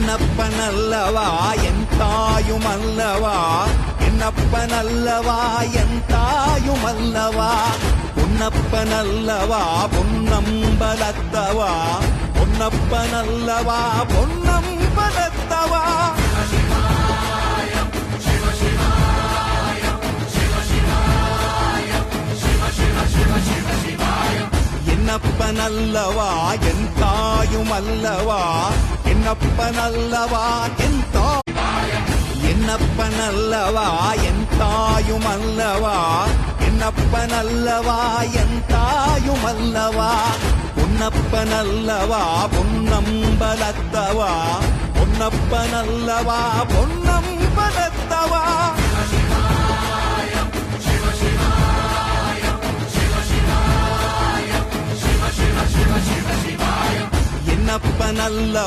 என்னப்பனல்லவா என் தாயுமல்லவா, என்னப்பனல்லவா என் தாயுமல்லவா, பொன்னப்பனல்லவா பொன்னம்பலத்தவா, பொன்னப்பனல்லவா பொன்னம்பலத்தவா. என்னப்பனல்லவா என் தாயுமல்லவா, என்னப்பனல்லவா என் என்னப்பனல்லவா என் தாயுமல்லவா, என்னப்பனல்லவா என் தாயுமல்லவா, பொன்னப்பனல்லவா பொன்னம்பலத்தவா, பொன்னப்பனல்லவா பொன்னம்பலத்தவா. என்னப்பனல்லவா